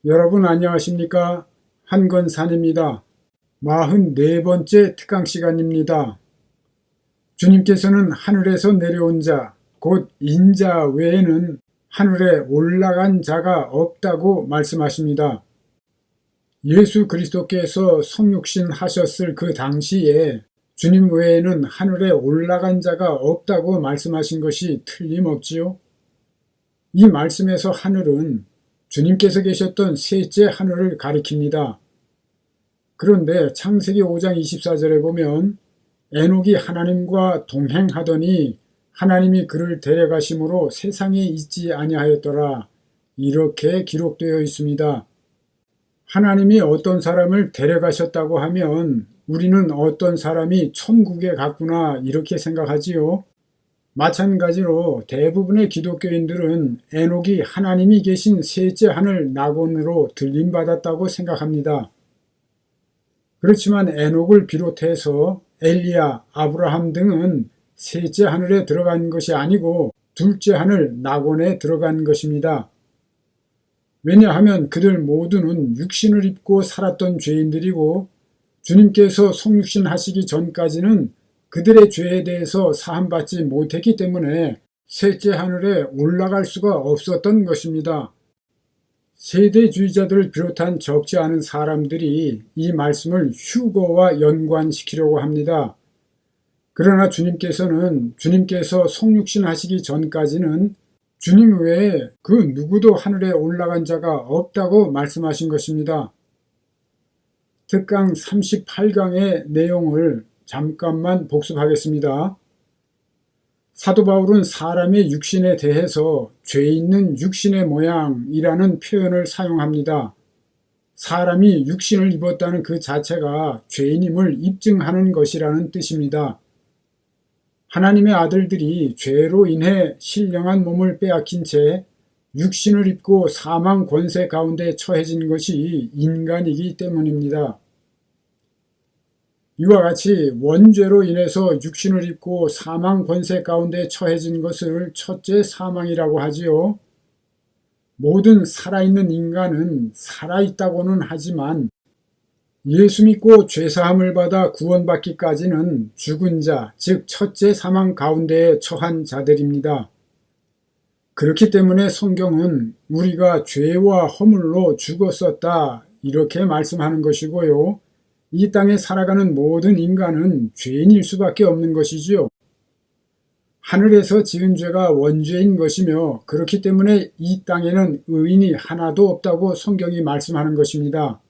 여러분 안녕하십니까? 한건산입니다. 44번째 특강 시간입니다. 주님께서는 하늘에서 내려온 자, 곧 인자 외에는 하늘에 올라간 자가 없다고 말씀하십니다. 예수 그리스도께서 성육신 하셨을 그 당시에 주님 외에는 하늘에 올라간 자가 없다고 말씀하신 것이 틀림없지요. 이 말씀에서 하늘은 주님께서 계셨던 셋째 하늘을 가리킵니다. 그런데 창세기 5장 24절에 보면 에녹이 하나님과 동행하더니 하나님이 그를 데려가심으로 세상에 있지 아니하였더라. 이렇게 기록되어 있습니다. 하나님이 어떤 사람을 데려가셨다고 하면 우리는 어떤 사람이 천국에 갔구나 이렇게 생각하지요. 마찬가지로 대부분의 기독교인들은 에녹이 하나님이 계신 셋째 하늘 낙원으로 들림받았다고 생각합니다. 그렇지만 에녹을 비롯해서 엘리야, 아브라함 등은 셋째 하늘에 들어간 것이 아니고 둘째 하늘 낙원에 들어간 것입니다. 왜냐하면 그들 모두는 육신을 입고 살았던 죄인들이고 주님께서 성육신 하시기 전까지는 그들의 죄에 대해서 사함받지 못했기 때문에 셋째 하늘에 올라갈 수가 없었던 것입니다. 세대주의자들을 비롯한 적지 않은 사람들이 이 말씀을 휴거와 연관시키려고 합니다. 그러나 주님께서 성육신 하시기 전까지는 주님 외에 그 누구도 하늘에 올라간 자가 없다고 말씀하신 것입니다. 특강 38강의 내용을 잠깐만 복습하겠습니다. 사도 바울은 사람의 육신에 대해서 죄 있는 육신의 모양이라는 표현을 사용합니다. 사람이 육신을 입었다는 그 자체가 죄인임을 입증하는 것이라는 뜻입니다. 하나님의 아들들이 죄로 인해 신령한 몸을 빼앗긴 채 육신을 입고 사망 권세 가운데 처해진 것이 인간이기 때문입니다. 이와 같이 원죄로 인해서 육신을 입고 사망 권세 가운데 처해진 것을 첫째 사망이라고 하지요. 모든 살아있는 인간은 살아있다고는 하지만 예수 믿고 죄사함을 받아 구원받기까지는 죽은 자, 즉 첫째 사망 가운데에 처한 자들입니다. 그렇기 때문에 성경은 우리가 죄와 허물로 죽었었다 이렇게 말씀하는 것이고요. 이 땅에 살아가는 모든 인간은 죄인일 수밖에 없는 것이지요. 하늘에서 지은 죄가 원죄인 것이며 그렇기 때문에 이 땅에는 의인이 하나도 없다고 성경이 말씀하는 것입니다.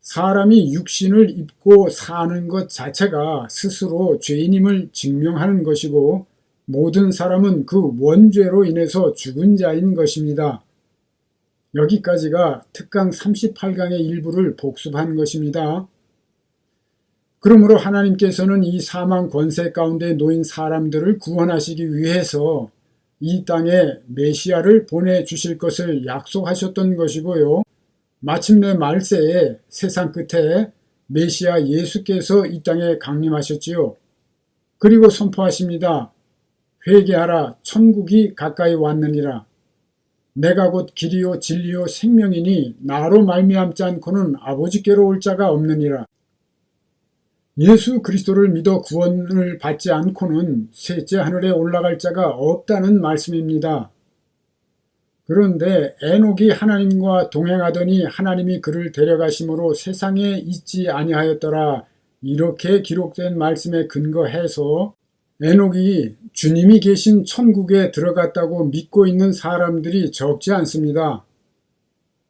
사람이 육신을 입고 사는 것 자체가 스스로 죄인임을 증명하는 것이고 모든 사람은 그 원죄로 인해서 죽은 자인 것입니다. 여기까지가 특강 38강의 일부를 복습한 것입니다. 그러므로 하나님께서는 이 사망 권세 가운데 놓인 사람들을 구원하시기 위해서 이 땅에 메시아를 보내주실 것을 약속하셨던 것이고요. 마침내 말세에 세상 끝에 메시아 예수께서 이 땅에 강림하셨지요. 그리고 선포하십니다. 회개하라, 천국이 가까이 왔느니라. 내가 곧 길이요 진리요 생명이니 나로 말미암지 않고는 아버지께로 올 자가 없느니라. 예수 그리스도를 믿어 구원을 받지 않고는 셋째 하늘에 올라갈 자가 없다는 말씀입니다. 그런데 에녹이 하나님과 동행하더니 하나님이 그를 데려가심으로 세상에 있지 아니하였더라 이렇게 기록된 말씀에 근거해서 에녹이 주님이 계신 천국에 들어갔다고 믿고 있는 사람들이 적지 않습니다.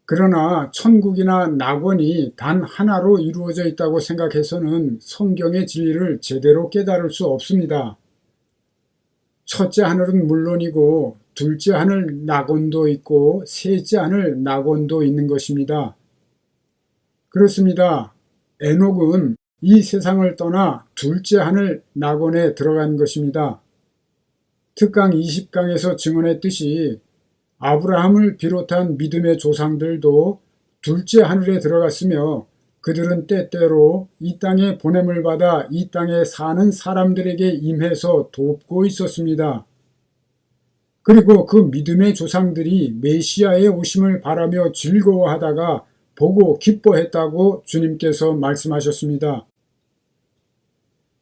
그러나 천국이나 낙원이 단 하나로 이루어져 있다고 생각해서는 성경의 진리를 제대로 깨달을 수 없습니다. 첫째 하늘은 물론이고 둘째 하늘 낙원도 있고 셋째 하늘 낙원도 있는 것입니다. 그렇습니다. 에녹은 이 세상을 떠나 둘째 하늘 낙원에 들어간 것입니다. 특강 20강에서 증언했듯이 아브라함을 비롯한 믿음의 조상들도 둘째 하늘에 들어갔으며 그들은 때때로 이 땅에 보냄을 받아 이 땅에 사는 사람들에게 임해서 돕고 있었습니다. 그리고 그 믿음의 조상들이 메시아의 오심을 바라며 즐거워하다가 보고 기뻐했다고 주님께서 말씀하셨습니다.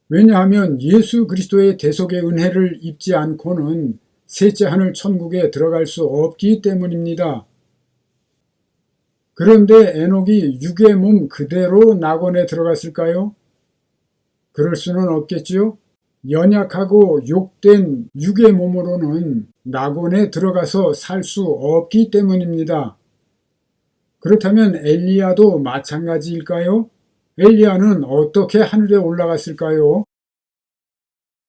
왜냐하면 예수 그리스도의 대속의 은혜를 입지 않고는 셋째 하늘 천국에 들어갈 수 없기 때문입니다. 그런데 에녹이 육의 몸 그대로 낙원에 들어갔을까요? 그럴 수는 없겠지요. 연약하고 욕된 육의 몸으로는 낙원에 들어가서 살 수 없기 때문입니다. 그렇다면 엘리야도 마찬가지일까요? 엘리야는 어떻게 하늘에 올라갔을까요?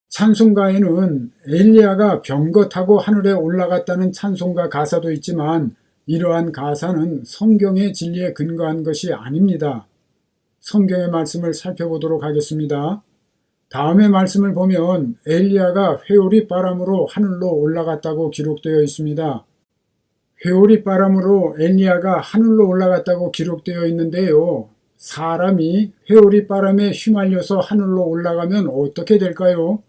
찬송가에는 엘리야가 병거 타고 하늘에 올라갔다는 찬송가 가사도 있지만 이러한 가사는 성경의 진리에 근거한 것이 아닙니다. 성경의 말씀을 살펴보도록 하겠습니다. 다음의 말씀을 보면 엘리야가 회오리 바람으로 하늘로 올라갔다고 기록되어 있습니다. 회오리 바람으로 엘리야가 하늘로 올라갔다고 기록되어 있는데요. 사람이 회오리 바람에 휘말려서 하늘로 올라가면 어떻게 될까요?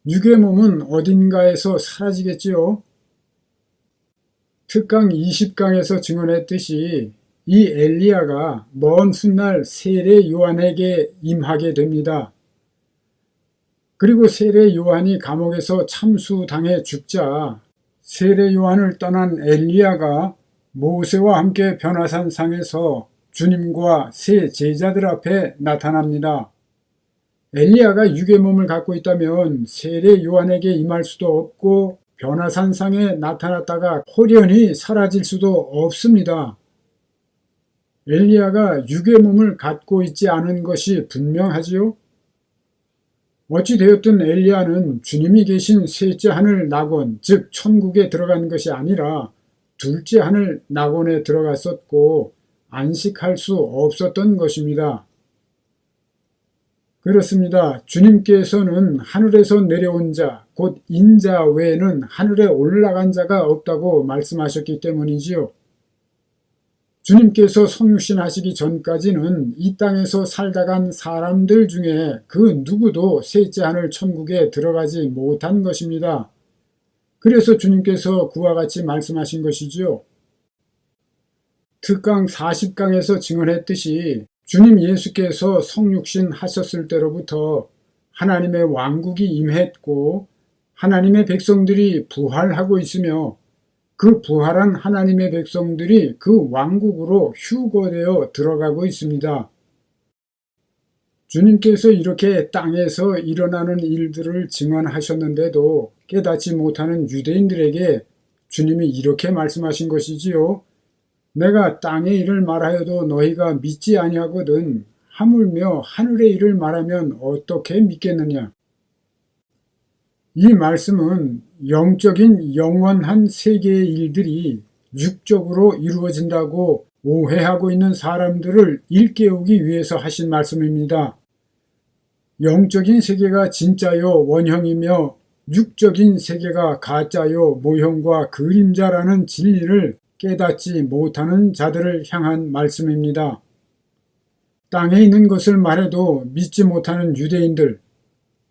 육의 몸은 어딘가에서 사라지겠지요. 특강 20강에서 증언했듯이 이 엘리야가 먼 훗날 세례 요한에게 임하게 됩니다. 그리고 세례 요한이 감옥에서 참수당해 죽자 세례 요한을 떠난 엘리야가 모세와 함께 변화산 상에서 주님과 세 제자들 앞에 나타납니다. 엘리야가 육의 몸을 갖고 있다면 세례 요한에게 임할 수도 없고 변화산 상에 나타났다가 홀연히 사라질 수도 없습니다. 엘리야가 육의 몸을 갖고 있지 않은 것이 분명하지요. 어찌되었든 엘리야는 주님이 계신 셋째 하늘 낙원, 즉 천국에 들어간 것이 아니라 둘째 하늘 낙원에 들어갔었고 안식할 수 없었던 것입니다. 그렇습니다. 주님께서는 하늘에서 내려온 자, 곧 인자 외에는 하늘에 올라간 자가 없다고 말씀하셨기 때문이지요. 주님께서 성육신 하시기 전까지는 이 땅에서 살다 간 사람들 중에 그 누구도 셋째 하늘 천국에 들어가지 못한 것입니다. 그래서 주님께서 그와 같이 말씀하신 것이지요. 특강 40강에서 증언했듯이 주님 예수께서 성육신 하셨을 때로부터 하나님의 왕국이 임했고 하나님의 백성들이 부활하고 있으며 그 부활한 하나님의 백성들이 그 왕국으로 휴거되어 들어가고 있습니다. 주님께서 이렇게 땅에서 일어나는 일들을 증언하셨는데도 깨닫지 못하는 유대인들에게 주님이 이렇게 말씀하신 것이지요. 내가 땅의 일을 말하여도 너희가 믿지 아니하거든 하물며 하늘의 일을 말하면 어떻게 믿겠느냐. 이 말씀은 영적인 영원한 세계의 일들이 육적으로 이루어진다고 오해하고 있는 사람들을 일깨우기 위해서 하신 말씀입니다. 영적인 세계가 진짜요 원형이며 육적인 세계가 가짜요 모형과 그림자라는 진리를 깨닫지 못하는 자들을 향한 말씀입니다. 땅에 있는 것을 말해도 믿지 못하는 유대인들,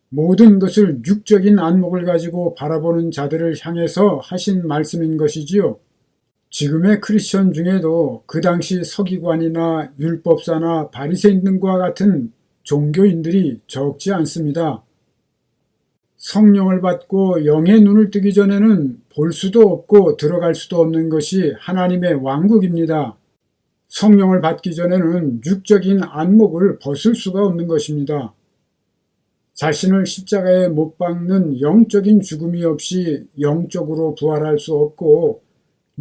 모든 것을 육적인 안목을 가지고 바라보는 자들을 향해서 하신 말씀인 것이지요. 지금의 크리스천 중에도 그 당시 서기관이나 율법사나 바리새인 등과 같은 종교인들이 적지 않습니다. 성령을 받고 영의 눈을 뜨기 전에는 볼 수도 없고 들어갈 수도 없는 것이 하나님의 왕국입니다. 성령을 받기 전에는 육적인 안목을 벗을 수가 없는 것입니다. 자신을 십자가에 못 박는 영적인 죽음이 없이 영적으로 부활할 수 없고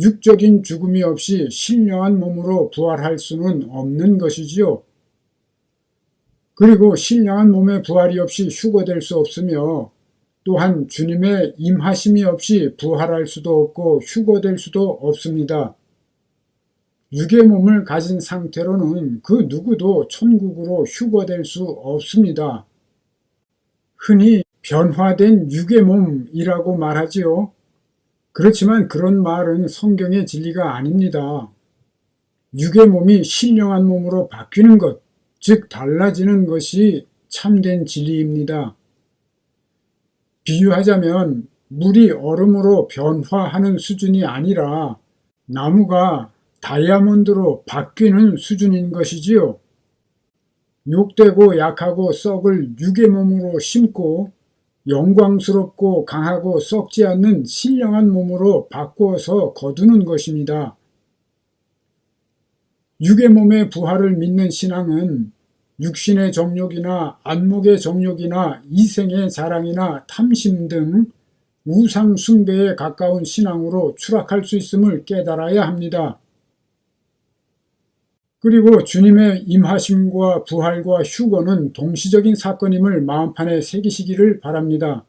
육적인 죽음이 없이 신령한 몸으로 부활할 수는 없는 것이지요. 그리고 신령한 몸의 부활이 없이 휴거될 수 없으며 또한 주님의 임하심이 없이 부활할 수도 없고 휴거될 수도 없습니다. 육의 몸을 가진 상태로는 그 누구도 천국으로 휴거될 수 없습니다. 흔히 변화된 육의 몸이라고 말하지요. 그렇지만 그런 말은 성경의 진리가 아닙니다. 육의 몸이 신령한 몸으로 바뀌는 것, 즉 달라지는 것이 참된 진리입니다. 비유하자면 물이 얼음으로 변화하는 수준이 아니라 나무가 다이아몬드로 바뀌는 수준인 것이지요. 욕되고 약하고 썩을 육의 몸으로 심고 영광스럽고 강하고 썩지 않는 신령한 몸으로 바꾸어서 거두는 것입니다. 육의 몸의 부활을 믿는 신앙은 육신의 정욕이나 안목의 정욕이나 이생의 자랑이나 탐심 등 우상 숭배에 가까운 신앙으로 추락할 수 있음을 깨달아야 합니다. 그리고 주님의 임하심과 부활과 휴거는 동시적인 사건임을 마음판에 새기시기를 바랍니다.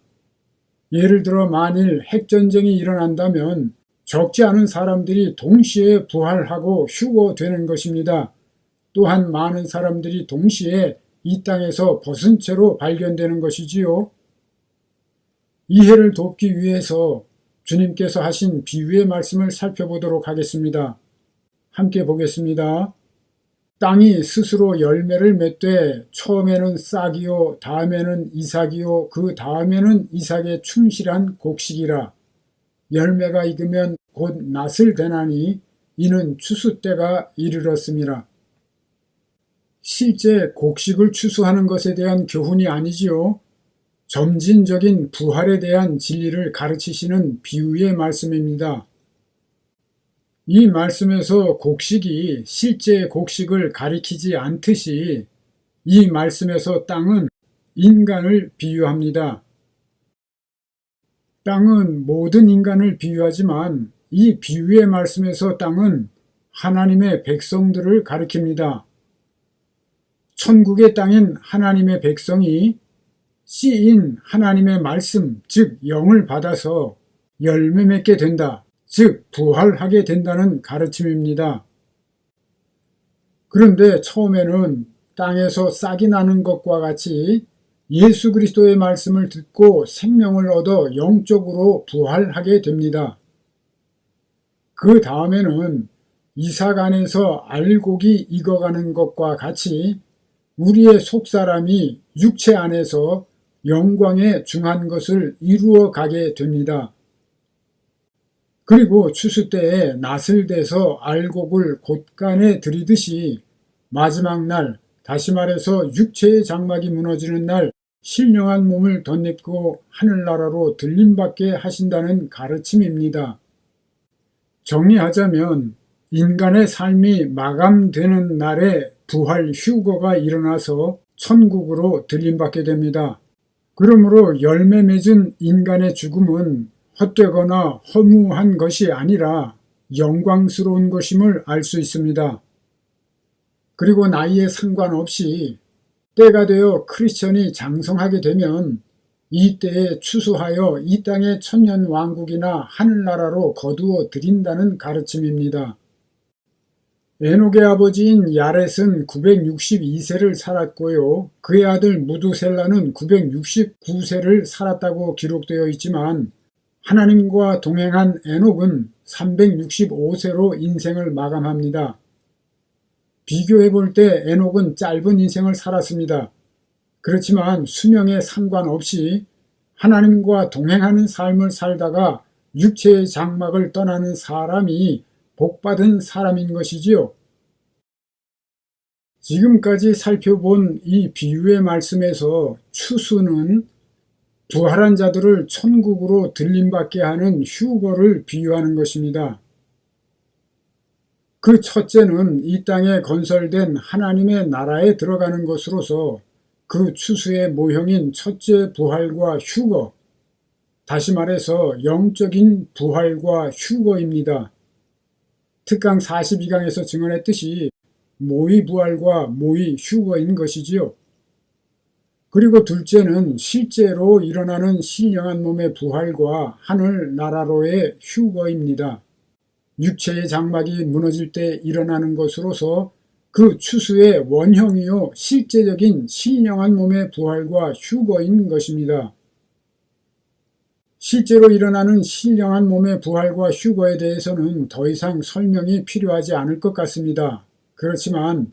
예를 들어 만일 핵전쟁이 일어난다면 적지 않은 사람들이 동시에 부활하고 휴거되는 것입니다. 또한 많은 사람들이 동시에 이 땅에서 벗은 채로 발견되는 것이지요. 이해를 돕기 위해서 주님께서 하신 비유의 말씀을 살펴보도록 하겠습니다. 함께 보겠습니다. 땅이 스스로 열매를 맺되 처음에는 싹이요 다음에는 이삭이요 그 다음에는 이삭에 충실한 곡식이라. 열매가 익으면 곧 낫을 대나니 이는 추수 때가 이르렀음이라. 실제 곡식을 추수하는 것에 대한 교훈이 아니지요. 점진적인 부활에 대한 진리를 가르치시는 비유의 말씀입니다. 이 말씀에서 곡식이 실제 곡식을 가리키지 않듯이 이 말씀에서 땅은 인간을 비유합니다. 땅은 모든 인간을 비유하지만 이 비유의 말씀에서 땅은 하나님의 백성들을 가리킵니다. 천국의 땅인 하나님의 백성이 씨인 하나님의 말씀, 즉 영을 받아서 열매 맺게 된다. 즉 부활하게 된다는 가르침입니다. 그런데 처음에는 땅에서 싹이 나는 것과 같이 예수 그리스도의 말씀을 듣고 생명을 얻어 영적으로 부활하게 됩니다. 그 다음에는 이삭 안에서 알곡이 익어가는 것과 같이 우리의 속사람이 육체 안에서 영광에 중한 것을 이루어 가게 됩니다. 그리고 추수 때에 낫을 대서 알곡을 곳간에 들이듯이 마지막 날, 다시 말해서 육체의 장막이 무너지는 날 신령한 몸을 덧입고 하늘나라로 들림받게 하신다는 가르침입니다. 정리하자면 인간의 삶이 마감되는 날에 부활 휴거가 일어나서 천국으로 들림받게 됩니다. 그러므로 열매 맺은 인간의 죽음은 헛되거나 허무한 것이 아니라 영광스러운 것임을 알 수 있습니다. 그리고 나이에 상관없이 때가 되어 크리스천이 장성하게 되면 이 때에 추수하여 이 땅의 천년 왕국이나 하늘나라로 거두어 드린다는 가르침입니다. 에녹의 아버지인 야렛은 962세를 살았고요. 그의 아들 무두셀라는 969세를 살았다고 기록되어 있지만 하나님과 동행한 에녹은 365세로 인생을 마감합니다. 비교해 볼 때 에녹은 짧은 인생을 살았습니다. 그렇지만 수명에 상관없이 하나님과 동행하는 삶을 살다가 육체의 장막을 떠나는 사람이 복받은 사람인 것이지요. 지금까지 살펴본 이 비유의 말씀에서 추수는 부활한 자들을 천국으로 들림받게 하는 휴거를 비유하는 것입니다. 그 첫째는 이 땅에 건설된 하나님의 나라에 들어가는 것으로서 그 추수의 모형인 첫째 부활과 휴거, 다시 말해서 영적인 부활과 휴거입니다. 특강 42강에서 증언했듯이 모의 부활과 모의 휴거인 것이지요. 그리고 둘째는 실제로 일어나는 신령한 몸의 부활과 하늘나라로의 휴거입니다. 육체의 장막이 무너질 때 일어나는 것으로서 그 추수의 원형이요 실제적인 신령한 몸의 부활과 휴거인 것입니다. 실제로 일어나는 신령한 몸의 부활과 휴거에 대해서는 더 이상 설명이 필요하지 않을 것 같습니다. 그렇지만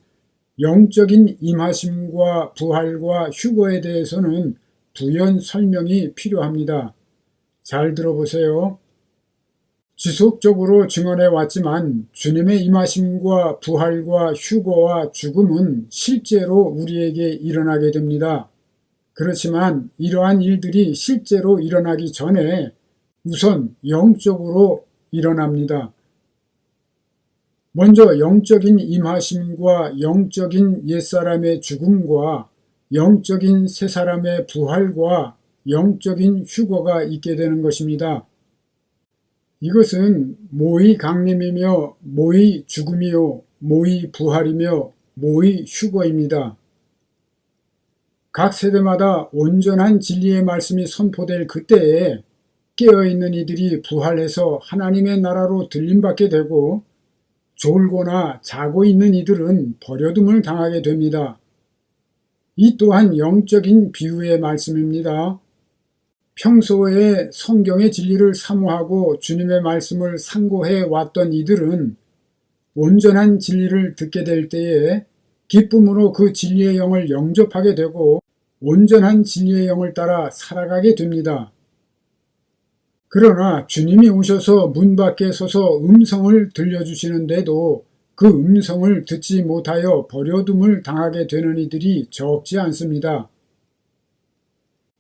영적인 임하심과 부활과 휴거에 대해서는 부연 설명이 필요합니다. 잘 들어보세요. 지속적으로 증언해 왔지만 주님의 임하심과 부활과 휴거와 죽음은 실제로 우리에게 일어나게 됩니다. 그렇지만 이러한 일들이 실제로 일어나기 전에 우선 영적으로 일어납니다. 먼저 영적인 임하심과 영적인 옛사람의 죽음과 영적인 새사람의 부활과 영적인 휴거가 있게 되는 것입니다. 이것은 모의 강림이며 모의 죽음이요 모의 부활이며 모의 휴거입니다. 각 세대마다 온전한 진리의 말씀이 선포될 그때에 깨어있는 이들이 부활해서 하나님의 나라로 들림받게 되고 졸거나 자고 있는 이들은 버려둠을 당하게 됩니다. 이 또한 영적인 비유의 말씀입니다. 평소에 성경의 진리를 사모하고 주님의 말씀을 상고해 왔던 이들은 온전한 진리를 듣게 될 때에 기쁨으로 그 진리의 영을 영접하게 되고 온전한 진리의 영을 따라 살아가게 됩니다. 그러나 주님이 오셔서 문 밖에 서서 음성을 들려주시는데도 그 음성을 듣지 못하여 버려둠을 당하게 되는 이들이 적지 않습니다.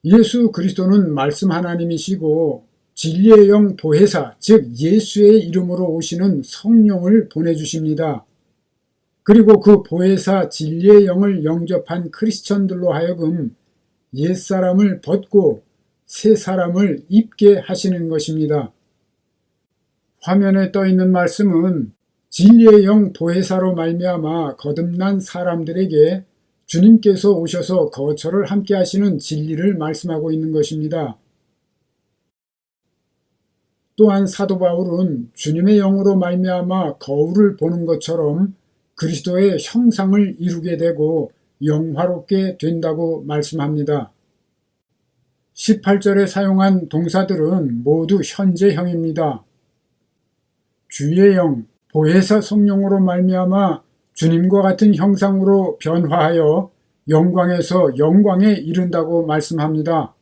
예수 그리스도는 말씀 하나님이시고 진리의 영 보혜사, 즉 예수의 이름으로 오시는 성령을 보내주십니다. 그리고 그 보혜사 진리의 영을 영접한 크리스천들로 하여금 옛사람을 벗고 새 사람을 입게 하시는 것입니다. 화면에 떠 있는 말씀은 진리의 영 보혜사로 말미암아 거듭난 사람들에게 주님께서 오셔서 거처를 함께 하시는 진리를 말씀하고 있는 것입니다. 또한 사도 바울은 주님의 영으로 말미암아 거울을 보는 것처럼 그리스도의 형상을 이루게 되고 영화롭게 된다고 말씀합니다. 18절에 사용한 동사들은 모두 현재형입니다. 주의 영, 보혜사 성령으로 말미암아 주님과 같은 형상으로 변화하여 영광에서 영광에 이른다고 말씀합니다.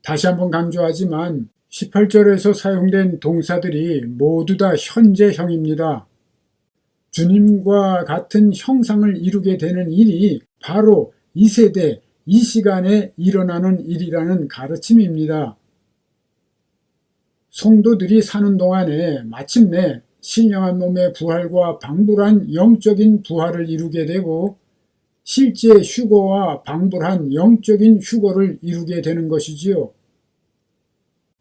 다시 한번 강조하지만 18절에서 사용된 동사들이 모두 다 현재형입니다. 주님과 같은 형상을 이루게 되는 일이 바로 이 세대, 이 시간에 일어나는 일이라는 가르침입니다. 성도들이 사는 동안에 마침내 신령한 몸의 부활과 방불한 영적인 부활을 이루게 되고 실제 휴거와 방불한 영적인 휴거를 이루게 되는 것이지요.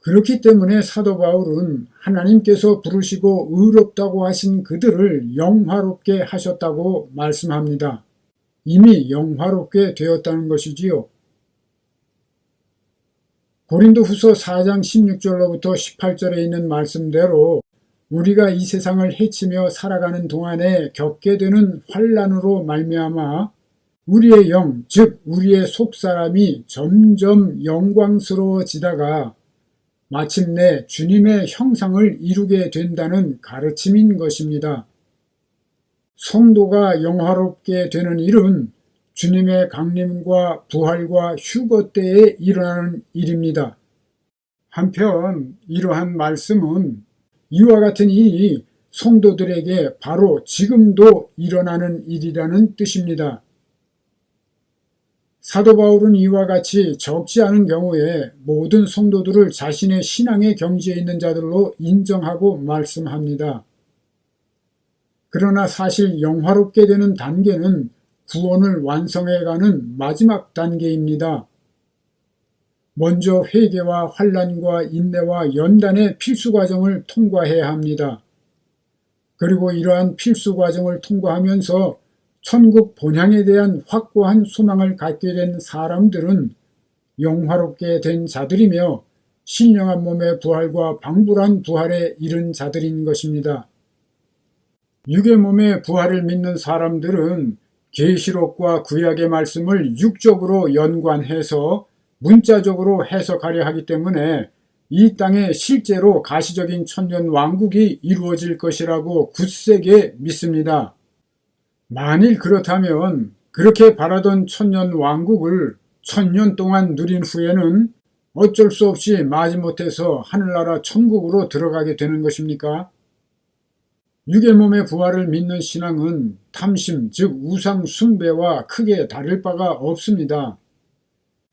그렇기 때문에 사도 바울은 하나님께서 부르시고 의롭다고 하신 그들을 영화롭게 하셨다고 말씀합니다. 이미 영화롭게 되었다는 것이지요. 고린도후서 4장 16절로부터 18절에 있는 말씀대로 우리가 이 세상을 헤치며 살아가는 동안에 겪게 되는 환난으로 말미암아 우리의 영, 즉 우리의 속사람이 점점 영광스러워지다가 마침내 주님의 형상을 이루게 된다는 가르침인 것입니다. 성도가 영화롭게 되는 일은 주님의 강림과 부활과 휴거 때에 일어나는 일입니다. 한편 이러한 말씀은 이와 같은 일이 성도들에게 바로 지금도 일어나는 일이라는 뜻입니다. 사도 바울은 이와 같이 적지 않은 경우에 모든 성도들을 자신의 신앙의 경지에 있는 자들로 인정하고 말씀합니다. 그러나 사실 영화롭게 되는 단계는 구원을 완성해가는 마지막 단계입니다. 먼저 회개와 환난과 인내와 연단의 필수 과정을 통과해야 합니다. 그리고 이러한 필수 과정을 통과하면서 천국 본향에 대한 확고한 소망을 갖게 된 사람들은 영화롭게 된 자들이며 신령한 몸의 부활과 방불한 부활에 이른 자들인 것입니다. 육의 몸의 부활을 믿는 사람들은 계시록과 구약의 말씀을 육적으로 연관해서 문자적으로 해석하려 하기 때문에 이 땅에 실제로 가시적인 천년 왕국이 이루어질 것이라고 굳세게 믿습니다. 만일 그렇다면 그렇게 바라던 천년 왕국을 천년 동안 누린 후에는 어쩔 수 없이 마지못해서 하늘나라 천국으로 들어가게 되는 것입니까? 육의 몸의 부활을 믿는 신앙은 탐심, 즉 우상 숭배와 크게 다를 바가 없습니다.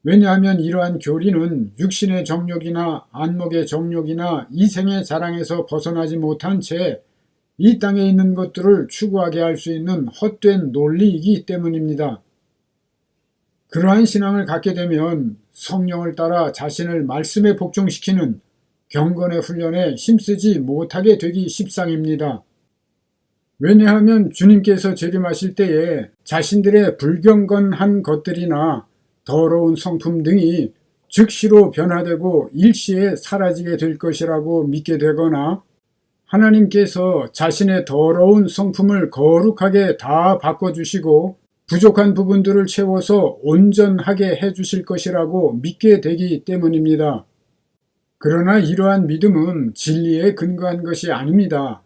왜냐하면 이러한 교리는 육신의 정욕이나 안목의 정욕이나 이생의 자랑에서 벗어나지 못한 채 이 땅에 있는 것들을 추구하게 할 수 있는 헛된 논리이기 때문입니다. 그러한 신앙을 갖게 되면 성령을 따라 자신을 말씀에 복종시키는 경건의 훈련에 힘쓰지 못하게 되기 십상입니다. 왜냐하면 주님께서 재림하실 때에 자신들의 불경건한 것들이나 더러운 성품 등이 즉시로 변화되고 일시에 사라지게 될 것이라고 믿게 되거나 하나님께서 자신의 더러운 성품을 거룩하게 다 바꿔주시고 부족한 부분들을 채워서 온전하게 해주실 것이라고 믿게 되기 때문입니다. 그러나 이러한 믿음은 진리에 근거한 것이 아닙니다.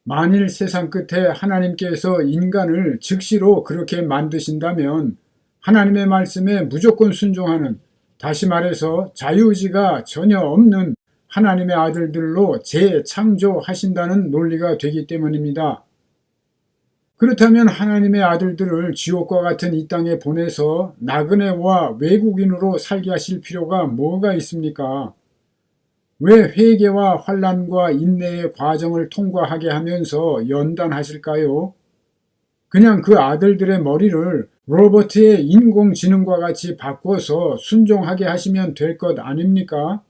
만일 세상 끝에 하나님께서 인간을 즉시로 그렇게 만드신다면 하나님의 말씀에 무조건 순종하는, 다시 말해서 자유의지가 전혀 없는 하나님의 아들들로 재창조하신다는 논리가 되기 때문입니다. 그렇다면 하나님의 아들들을 지옥과 같은 이 땅에 보내서 나그네와 외국인으로 살게 하실 필요가 뭐가 있습니까? 왜 회개와 환난과 인내의 과정을 통과하게 하면서 연단하실까요? 그냥 그 아들들의 머리를 로버트의 인공지능과 같이 바꿔서 순종하게 하시면 될 것 아닙니까?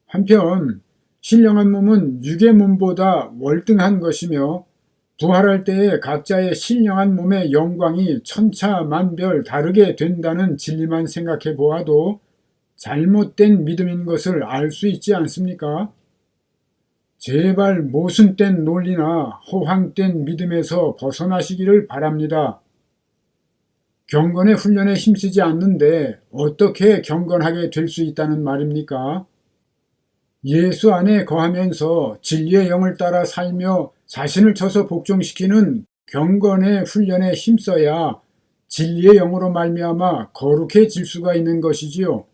한편 신령한 몸은 육의 몸보다 월등한 것이며 부활할 때에 각자의 신령한 몸의 영광이 천차만별 다르게 된다는 진리만 생각해 보아도 잘못된 믿음인 것을 알 수 있지 않습니까? 제발 모순된 논리나 허황된 믿음에서 벗어나시기를 바랍니다. 경건의 훈련에 힘쓰지 않는데 어떻게 경건하게 될 수 있다는 말입니까? 예수 안에 거하면서 진리의 영을 따라 살며 자신을 쳐서 복종시키는 경건의 훈련에 힘써야 진리의 영으로 말미암아 거룩해질 수가 있는 것이지요.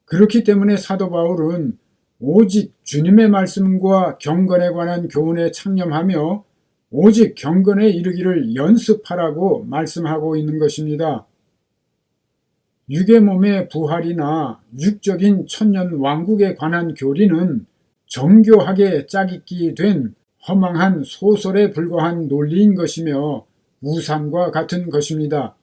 그렇기 때문에 사도 바울은 오직 주님의 말씀과 경건에 관한 교훈에 창념하며 오직 경건에 이르기를 연습하라고 말씀하고 있는 것입니다. 육의 몸의 부활이나 육적인 천년 왕국에 관한 교리는 정교하게 짜깁기 된 허망한 소설에 불과한 논리인 것이며 우상과 같은 것입니다.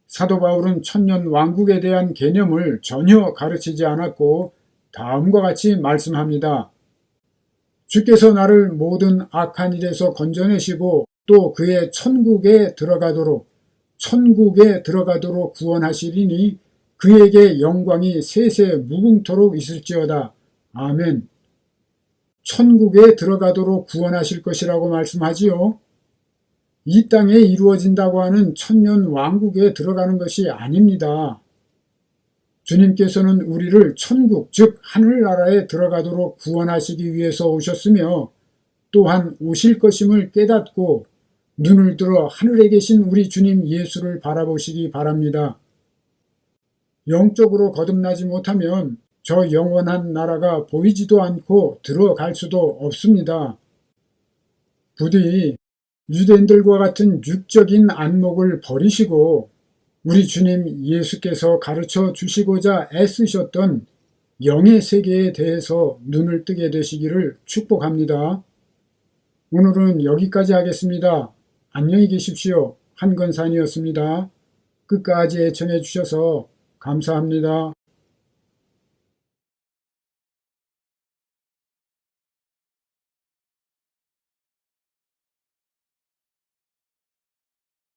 사도 바울은 천년 왕국에 대한 개념을 전혀 가르치지 않았고 다음과 같이 말씀합니다. 주께서 나를 모든 악한 일에서 건져내시고 또 그의 천국에 들어가도록 구원하시리니 그에게 영광이 세세 무궁토록 있을지어다. 아멘. 천국에 들어가도록 구원하실 것이라고 말씀하지요. 이 땅에 이루어진다고 하는 천년 왕국에 들어가는 것이 아닙니다. 주님께서는 우리를 천국, 즉 하늘나라에 들어가도록 구원하시기 위해서 오셨으며 또한 오실 것임을 깨닫고 눈을 들어 하늘에 계신 우리 주님 예수를 바라보시기 바랍니다. 영적으로 거듭나지 못하면 저 영원한 나라가 보이지도 않고 들어갈 수도 없습니다. 부디 유대인들과 같은 육적인 안목을 버리시고 우리 주님 예수께서 가르쳐 주시고자 애쓰셨던 영의 세계에 대해서 눈을 뜨게 되시기를 축복합니다. 오늘은 여기까지 하겠습니다. 안녕히 계십시오. 한건산이었습니다. 끝까지 애청해 주셔서 감사합니다.